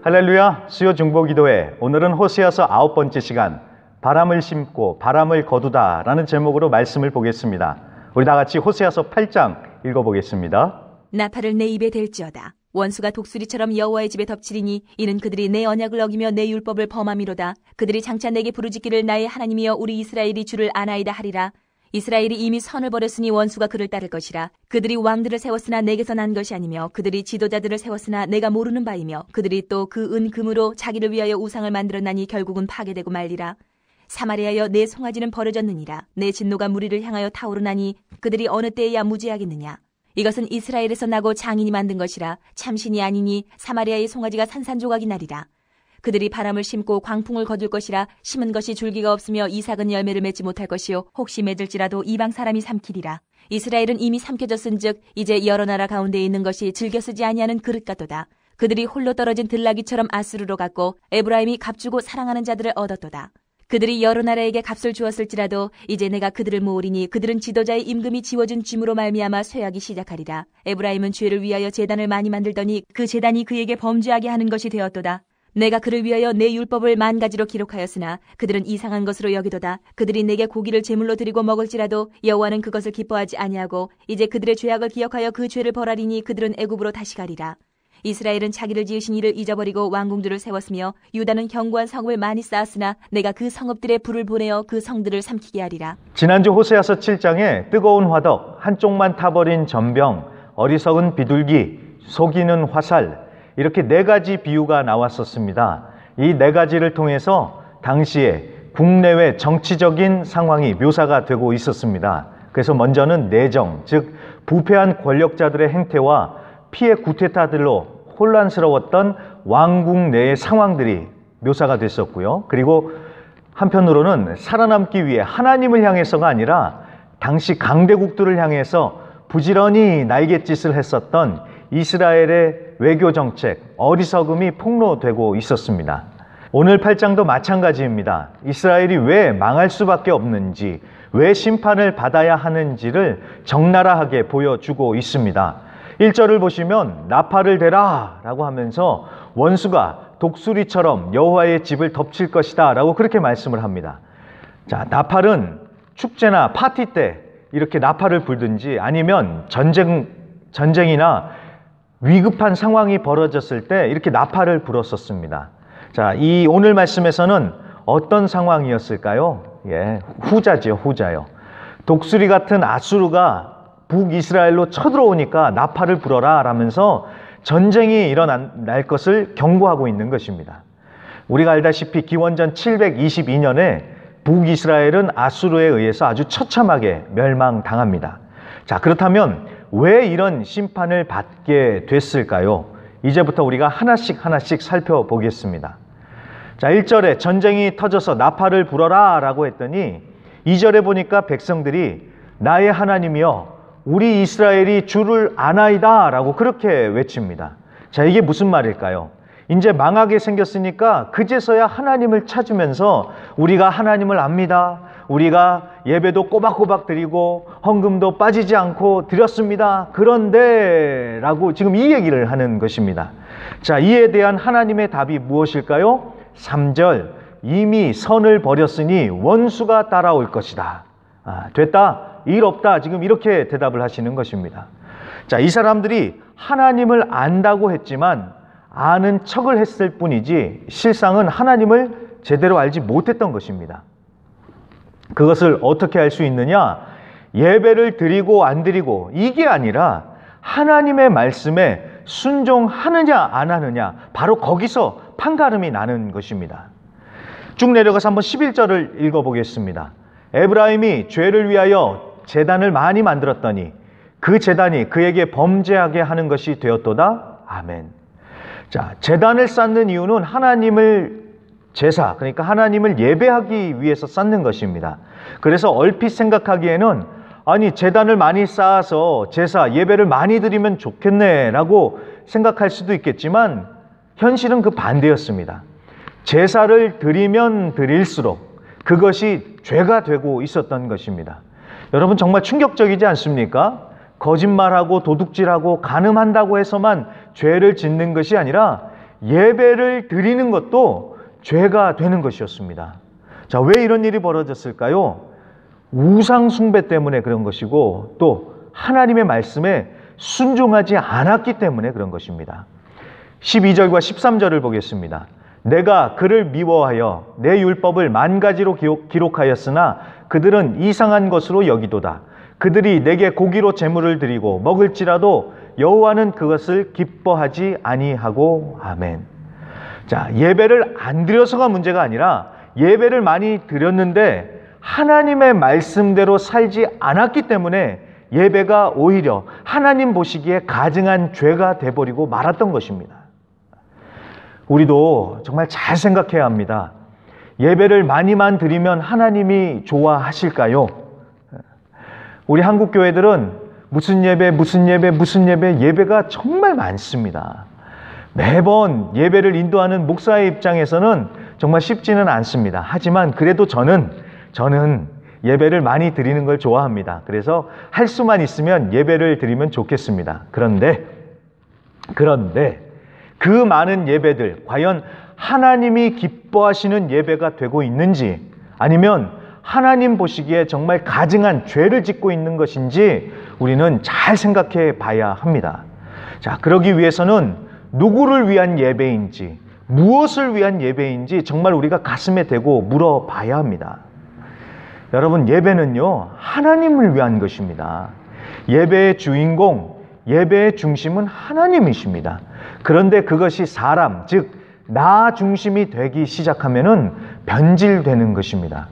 할렐루야, 수요 중보기도회. 오늘은 호세아서 9번째 시간, 바람을 심고 바람을 거두다 라는 제목으로 말씀을 보겠습니다. 우리 다 같이 호세아서 8장 읽어보겠습니다. 나팔을 내 입에 댈지어다. 원수가 독수리처럼 여호와의 집에 덮치리니 이는 그들이 내 언약을 어기며 내 율법을 범함이로다. 그들이 장차 내게 부르짖기를 나의 하나님이여 우리 이스라엘이 주를 아나이다 하리라. 이스라엘이 이미 선을 버렸으니 원수가 그를 따를 것이라. 그들이 왕들을 세웠으나 내게서 난 것이 아니며 그들이 지도자들을 세웠으나 내가 모르는 바이며 그들이 또 그 은금으로 자기를 위하여 우상을 만들었나니 결국은 파괴되고 말리라. 사마리아여 내 송아지는 버려졌느니라. 내 진노가 무리를 향하여 타오르나니 그들이 어느 때에야 무지하겠느냐. 이것은 이스라엘에서 나고 장인이 만든 것이라. 참신이 아니니 사마리아의 송아지가 산산조각이 나리라. 그들이 바람을 심고 광풍을 거둘 것이라. 심은 것이 줄기가 없으며 이삭은 열매를 맺지 못할 것이요 혹시 맺을지라도 이방 사람이 삼키리라. 이스라엘은 이미 삼켜졌은즉 이제 여러 나라 가운데 있는 것이 즐겨 쓰지 아니하는 그릇 같도다. 그들이 홀로 떨어진 들나귀처럼 아수르로 갔고 에브라임이 값주고 사랑하는 자들을 얻었도다. 그들이 여러 나라에게 값을 주었을지라도 이제 내가 그들을 모으리니 그들은 지도자의 임금이 지워준 짐으로 말미암아 쇠하기 시작하리라. 에브라임은 죄를 위하여 제단을 많이 만들더니 그 제단이 그에게 범죄하게 하는 것이 되었도다. 내가 그를 위하여 내 율법을 10,000가지로 기록하였으나 그들은 이상한 것으로 여기도다. 그들이 내게 고기를 제물로 드리고 먹을지라도 여호와는 그것을 기뻐하지 아니하고 이제 그들의 죄악을 기억하여 그 죄를 벌하리니 그들은 애굽으로 다시 가리라. 이스라엘은 자기를 지으신 이를 잊어버리고 왕궁들을 세웠으며 유다는 견고한 성읍을 많이 쌓았으나 내가 그 성읍들에 불을 보내어 그 성들을 삼키게 하리라. 지난주 호세아서 7장에 뜨거운 화덕, 한쪽만 타버린 전병, 어리석은 비둘기, 속이는 화살, 이렇게 4가지 비유가 나왔었습니다. 이 4가지를 통해서 당시에 국내외 정치적인 상황이 묘사가 되고 있었습니다. 그래서 먼저는 내정, 즉 부패한 권력자들의 행태와 피해 구테타들로 혼란스러웠던 왕궁 내의 상황들이 묘사가 됐었고요. 그리고 한편으로는 살아남기 위해 하나님을 향해서가 아니라 당시 강대국들을 향해서 부지런히 날갯짓을 했었던 이스라엘의 외교 정책, 어리석음이 폭로되고 있었습니다. 오늘 8장도 마찬가지입니다. 이스라엘이 왜 망할 수밖에 없는지, 왜 심판을 받아야 하는지를 적나라하게 보여주고 있습니다. 1절을 보시면 나팔을 대라 라고 하면서 원수가 독수리처럼 여호와의 집을 덮칠 것이다 라고 그렇게 말씀을 합니다. 자, 나팔은 축제나 파티 때 이렇게 나팔을 불든지 아니면 전쟁이나 위급한 상황이 벌어졌을 때 이렇게 나팔을 불었었습니다. 자, 이 오늘 말씀에서는 어떤 상황이었을까요? 후자죠, 후자요. 독수리 같은 아수르가 북이스라엘로 쳐들어오니까 나팔을 불어라 라면서 전쟁이 일어날 것을 경고하고 있는 것입니다. 우리가 알다시피 기원전 722년에 북이스라엘은 아수르에 의해서 아주 처참하게 멸망당합니다. 자, 그렇다면 왜 이런 심판을 받게 됐을까요? 이제부터 우리가 하나씩 살펴보겠습니다. 자, 1절에 전쟁이 터져서 나팔을 불어라 라고 했더니 2절에 보니까 백성들이 나의 하나님이여 우리 이스라엘이 주를 아나이다 라고 그렇게 외칩니다. 자, 이게 무슨 말일까요? 이제 망하게 생겼으니까 그제서야 하나님을 찾으면서 우리가 하나님을 압니다. 우리가 예배도 꼬박꼬박 드리고 헌금도 빠지지 않고 드렸습니다. 그런데 라고 지금 이 얘기를 하는 것입니다. 자, 이에 대한 하나님의 답이 무엇일까요? 3절, 이미 선을 버렸으니 원수가 따라올 것이다. 됐다, 일 없다, 지금 이렇게 대답을 하시는 것입니다. 자, 이 사람들이 하나님을 안다고 했지만 아는 척을 했을 뿐이지 실상은 하나님을 제대로 알지 못했던 것입니다. 그것을 어떻게 알 수 있느냐? 예배를 드리고 안 드리고 이게 아니라 하나님의 말씀에 순종하느냐 안 하느냐, 바로 거기서 판가름이 나는 것입니다. 쭉 내려가서 한번 11절을 읽어보겠습니다. 에브라임이 죄를 위하여 제단을 많이 만들었더니 그 제단이 그에게 범죄하게 하는 것이 되었도다. 아멘. 자, 제단을 쌓는 이유는 하나님을 제사, 그러니까 하나님을 예배하기 위해서 쌓는 것입니다. 그래서 얼핏 생각하기에는 아니 제단을 많이 쌓아서 제사, 예배를 많이 드리면 좋겠네 라고 생각할 수도 있겠지만 현실은 그 반대였습니다. 제사를 드리면 드릴수록 그것이 죄가 되고 있었던 것입니다. 여러분 정말 충격적이지 않습니까? 거짓말하고 도둑질하고 간음한다고 해서만 죄를 짓는 것이 아니라 예배를 드리는 것도 죄가 되는 것이었습니다. 자, 왜 이런 일이 벌어졌을까요? 우상 숭배 때문에 그런 것이고 또 하나님의 말씀에 순종하지 않았기 때문에 그런 것입니다. 12절과 13절을 보겠습니다. 내가 그를 미워하여 내 율법을 만 가지로 기록하였으나 그들은 이상한 것으로 여기도다. 그들이 내게 고기로 제물을 드리고 먹을지라도 여호와는 그것을 기뻐하지 아니하고. 아멘. 자, 예배를 안 드려서가 문제가 아니라 예배를 많이 드렸는데 하나님의 말씀대로 살지 않았기 때문에 예배가 오히려 하나님 보시기에 가증한 죄가 돼버리고 말았던 것입니다. 우리도 정말 잘 생각해야 합니다. 예배를 많이만 드리면 하나님이 좋아하실까요? 우리 한국 교회들은 무슨 예배, 예배가 정말 많습니다. 매번 예배를 인도하는 목사의 입장에서는 정말 쉽지는 않습니다. 하지만 그래도 저는 예배를 많이 드리는 걸 좋아합니다. 그래서 할 수만 있으면 예배를 드리면 좋겠습니다. 그런데 그 많은 예배들, 과연 하나님이 기뻐하시는 예배가 되고 있는지, 아니면 하나님 보시기에 정말 가증한 죄를 짓고 있는 것인지 우리는 잘 생각해 봐야 합니다. 자, 그러기 위해서는 누구를 위한 예배인지, 무엇을 위한 예배인지 정말 우리가 가슴에 대고 물어봐야 합니다. 여러분, 예배는요, 하나님을 위한 것입니다. 예배의 주인공, 예배의 중심은 하나님이십니다. 그런데 그것이 사람, 즉 나 중심이 되기 시작하면은 변질되는 것입니다.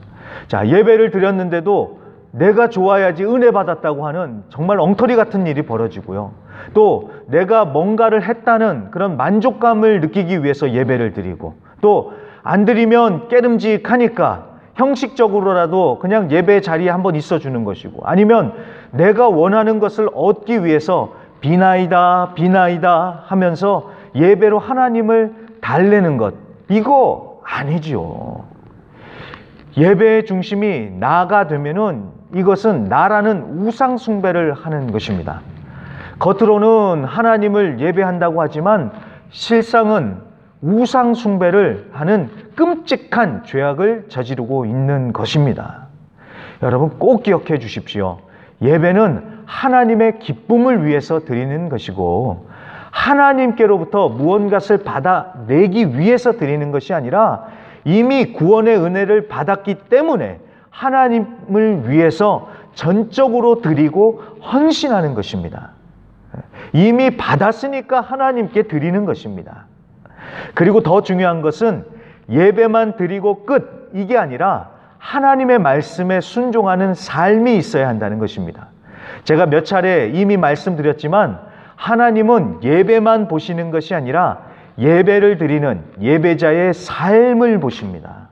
자, 예배를 드렸는데도 내가 좋아야지 은혜 받았다고 하는 정말 엉터리 같은 일이 벌어지고요. 또 내가 뭔가를 했다는 그런 만족감을 느끼기 위해서 예배를 드리고, 또 안 드리면 깨름직하니까 형식적으로라도 그냥 예배 자리에 한번 있어주는 것이고, 아니면 내가 원하는 것을 얻기 위해서 비나이다 하면서 예배로 하나님을 달래는 것, 이거 아니죠. 예배의 중심이 나가 되면은 이것은 나라는 우상 숭배를 하는 것입니다. 겉으로는 하나님을 예배한다고 하지만 실상은 우상 숭배를 하는 끔찍한 죄악을 저지르고 있는 것입니다. 여러분, 꼭 기억해 주십시오. 예배는 하나님의 기쁨을 위해서 드리는 것이고 하나님께로부터 무언가를 받아내기 위해서 드리는 것이 아니라 이미 구원의 은혜를 받았기 때문에 하나님을 위해서 전적으로 드리고 헌신하는 것입니다. 이미 받았으니까 하나님께 드리는 것입니다. 그리고 더 중요한 것은 예배만 드리고 끝, 이게 아니라 하나님의 말씀에 순종하는 삶이 있어야 한다는 것입니다. 제가 몇 차례 이미 말씀드렸지만 하나님은 예배만 보시는 것이 아니라 예배를 드리는 예배자의 삶을 보십니다.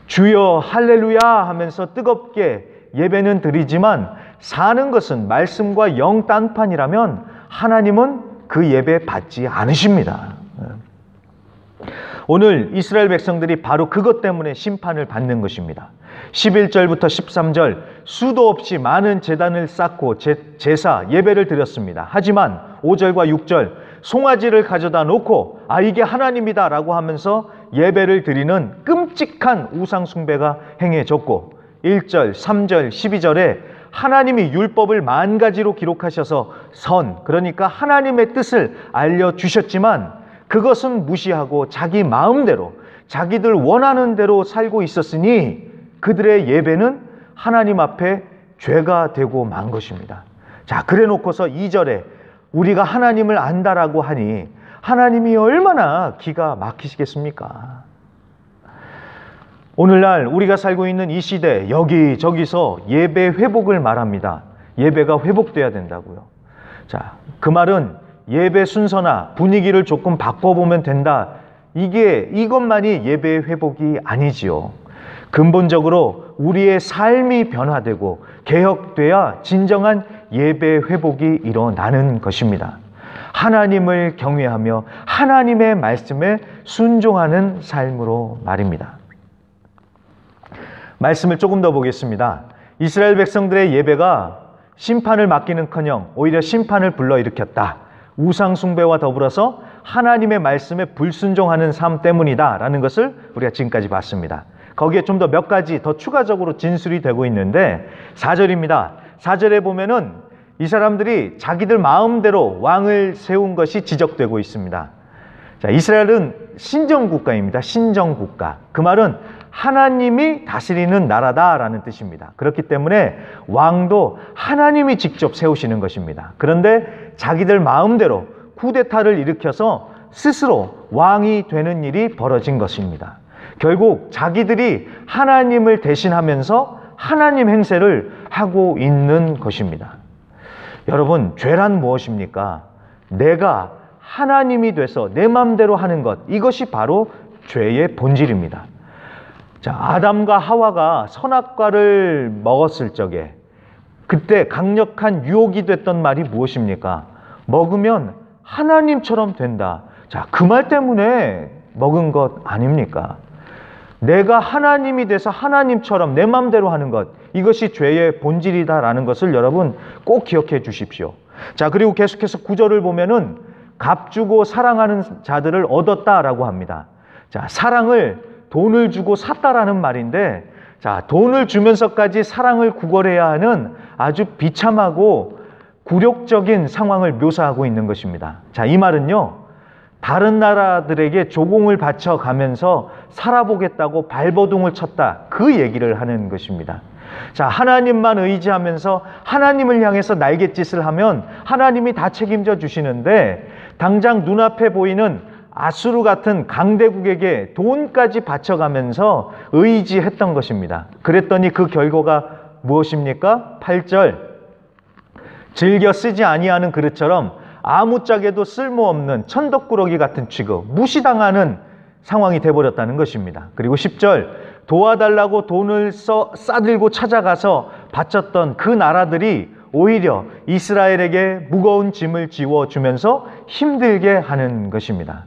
주여 할렐루야 하면서 뜨겁게 예배는 드리지만 사는 것은 말씀과 영 딴판이라면 하나님은 그 예배 받지 않으십니다. 오늘 이스라엘 백성들이 바로 그것 때문에 심판을 받는 것입니다. 11절부터 13절, 수도 없이 많은 제단을 쌓고 제사, 예배를 드렸습니다. 하지만 5절과 6절, 송아지를 가져다 놓고 이게 하나님이다 라고 하면서 예배를 드리는 끔찍한 우상 숭배가 행해졌고, 1절, 3절, 12절에 하나님이 율법을 만 가지로 기록하셔서 그러니까 하나님의 뜻을 알려주셨지만 그것은 무시하고 자기 마음대로 자기들 원하는 대로 살고 있었으니 그들의 예배는 하나님 앞에 죄가 되고 만 것입니다. 자, 그래 놓고서 2절에 우리가 하나님을 안다라고 하니 하나님이 얼마나 기가 막히시겠습니까? 오늘날 우리가 살고 있는 이 시대 여기저기서 예배 회복을 말합니다. 예배가 회복돼야 된다고요. 자, 그 말은 예배 순서나 분위기를 조금 바꿔보면 된다, 이것만이 예배의 회복이 아니지요. 근본적으로 우리의 삶이 변화되고 개혁돼야 진정한 예배 회복이 일어나는 것입니다. 하나님을 경외하며 하나님의 말씀에 순종하는 삶으로 말입니다. 말씀을 조금 더 보겠습니다. 이스라엘 백성들의 예배가 심판을 막기는커녕 오히려 심판을 불러일으켰다. 우상 숭배와 더불어서 하나님의 말씀에 불순종하는 삶 때문이다라는 것을 우리가 지금까지 봤습니다. 거기에 좀 더 몇 가지 더 추가적으로 진술이 되고 있는데 4절입니다. 4절에 보면은 이 사람들이 자기들 마음대로 왕을 세운 것이 지적되고 있습니다. 자, 이스라엘은 신정국가입니다. 신정국가. 그 말은 하나님이 다스리는 나라다라는 뜻입니다. 그렇기 때문에 왕도 하나님이 직접 세우시는 것입니다. 그런데 자기들 마음대로 쿠데타를 일으켜서 스스로 왕이 되는 일이 벌어진 것입니다. 결국 자기들이 하나님을 대신하면서 하나님 행세를 하고 있는 것입니다. 여러분, 죄란 무엇입니까? 내가 하나님이 돼서 내 마음대로 하는 것, 이것이 바로 죄의 본질입니다. 자, 아담과 하와가 선악과를 먹었을 적에 그때 강력한 유혹이 됐던 말이 무엇입니까? 먹으면 하나님처럼 된다. 자, 그 말 때문에 먹은 것 아닙니까? 내가 하나님이 돼서 하나님처럼 내 마음대로 하는 것, 이것이 죄의 본질이다라는 것을 여러분 꼭 기억해 주십시오. 자, 그리고 계속해서 9절을 보면은 값주고 사랑하는 자들을 얻었다라고 합니다. 자, 사랑을 돈을 주고 샀다라는 말인데, 자, 돈을 주면서까지 사랑을 구걸해야 하는 아주 비참하고 굴욕적인 상황을 묘사하고 있는 것입니다. 자, 이 말은요, 다른 나라들에게 조공을 바쳐가면서 살아보겠다고 발버둥을 쳤다, 그 얘기를 하는 것입니다. 자, 하나님만 의지하면서 하나님을 향해서 날갯짓을 하면 하나님이 다 책임져 주시는데, 당장 눈앞에 보이는 아수르 같은 강대국에게 돈까지 바쳐가면서 의지했던 것입니다. 그랬더니 그 결과가 무엇입니까? 8절, 즐겨 쓰지 아니하는 그릇처럼 아무짝에도 쓸모없는 천덕꾸러기 같은 취급, 무시당하는 상황이 돼버렸다는 것입니다. 그리고 10절, 도와달라고 돈을 싸들고 찾아가서 바쳤던 그 나라들이 오히려 이스라엘에게 무거운 짐을 지워주면서 힘들게 하는 것입니다.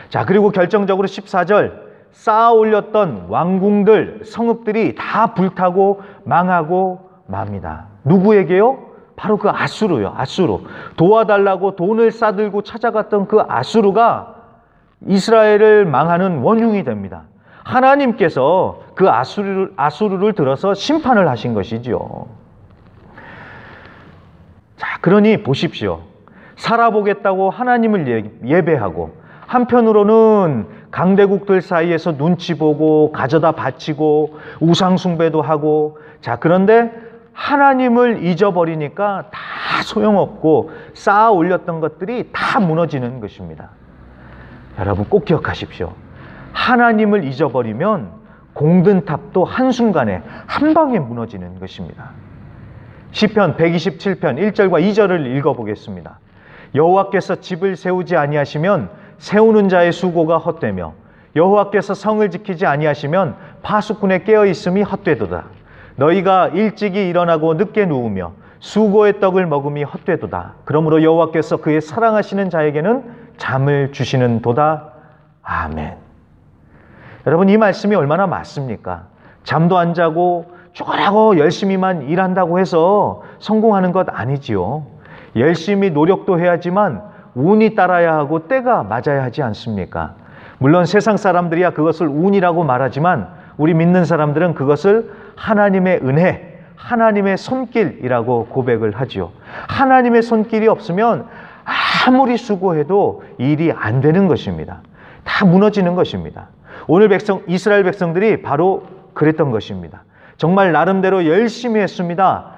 자, 그리고 결정적으로 14절, 쌓아 올렸던 왕궁들, 성읍들이 다 불타고 망하고 맙니다. 누구에게요? 바로 그 아수르요. 아수르. 도와달라고 돈을 싸들고 찾아갔던 그 아수르가 이스라엘을 망하는 원흉이 됩니다. 하나님께서 그 아수르를 들어서 심판을 하신 것이죠. 자, 그러니 보십시오. 살아보겠다고 하나님을 예배하고, 한편으로는 강대국들 사이에서 눈치 보고 가져다 바치고 우상 숭배도 하고, 자, 그런데 하나님을 잊어버리니까 다 소용없고 쌓아 올렸던 것들이 다 무너지는 것입니다. 여러분 꼭 기억하십시오. 하나님을 잊어버리면 공든탑도 한순간에 한 방에 무너지는 것입니다. 시편 127편 1절과 2절을 읽어보겠습니다. 여호와께서 집을 세우지 아니하시면 세우는 자의 수고가 헛되며 여호와께서 성을 지키지 아니하시면 파수꾼의 깨어있음이 헛되도다. 너희가 일찍이 일어나고 늦게 누우며 수고의 떡을 먹음이 헛되도다. 그러므로 여호와께서 그의 사랑하시는 자에게는 잠을 주시는 도다. 아멘. 여러분, 이 말씀이 얼마나 맞습니까? 잠도 안 자고 죽으라고 열심히만 일한다고 해서 성공하는 것 아니지요. 열심히 노력도 해야지만 운이 따라야 하고 때가 맞아야 하지 않습니까? 물론 세상 사람들이야 그것을 운이라고 말하지만 우리 믿는 사람들은 그것을 하나님의 은혜, 하나님의 손길이라고 고백을 하지요. 하나님의 손길이 없으면 아무리 수고해도 일이 안 되는 것입니다. 다 무너지는 것입니다. 오늘 이스라엘 백성들이 바로 그랬던 것입니다. 정말 나름대로 열심히 했습니다.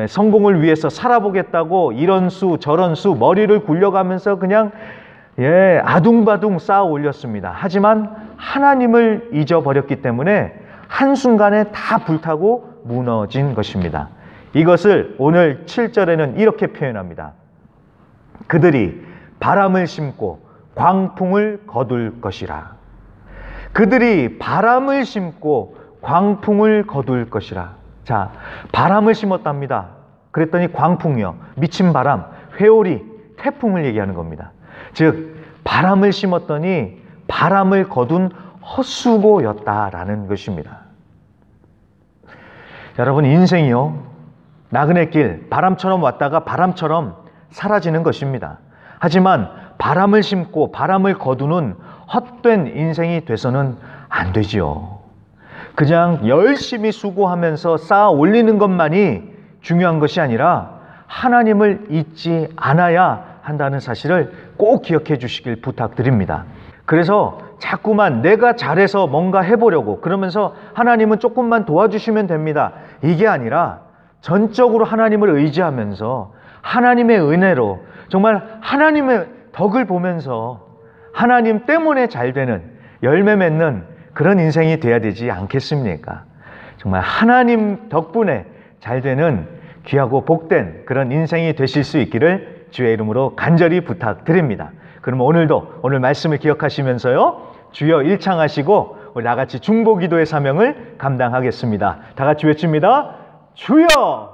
성공을 위해서 살아보겠다고 이런 수 저런 수 머리를 굴려가면서 그냥 아둥바둥 쌓아 올렸습니다. 하지만 하나님을 잊어버렸기 때문에 한순간에 다 불타고 무너진 것입니다. 이것을 오늘 7절에는 이렇게 표현합니다. 그들이 바람을 심고 광풍을 거둘 것이라. 그들이 바람을 심고 광풍을 거둘 것이라. 자, 바람을 심었답니다. 그랬더니 광풍이요, 미친 바람, 회오리, 태풍을 얘기하는 겁니다. 즉 바람을 심었더니 바람을 거둔 헛수고였다라는 것입니다. 여러분, 인생이요, 나그네 길, 바람처럼 왔다가 바람처럼 사라지는 것입니다. 하지만 바람을 심고 바람을 거두는 헛된 인생이 돼서는 안 되지요. 그냥 열심히 수고하면서 쌓아 올리는 것만이 중요한 것이 아니라 하나님을 잊지 않아야 한다는 사실을 꼭 기억해 주시길 부탁드립니다. 그래서 자꾸만 내가 잘해서 뭔가 해보려고 그러면서 하나님은 조금만 도와주시면 됩니다. 이게 아니라 전적으로 하나님을 의지하면서 하나님의 은혜로 정말 하나님의 덕을 보면서 하나님 때문에 잘 되는 열매 맺는 그런 인생이 돼야 되지 않겠습니까? 정말 하나님 덕분에 잘 되는 귀하고 복된 그런 인생이 되실 수 있기를 주의 이름으로 간절히 부탁드립니다. 그럼 오늘도 오늘 말씀을 기억하시면서요, 주여 일창하시고 우리 나같이 중보기도의 사명을 감당하겠습니다. 다 같이 외칩니다. 주여!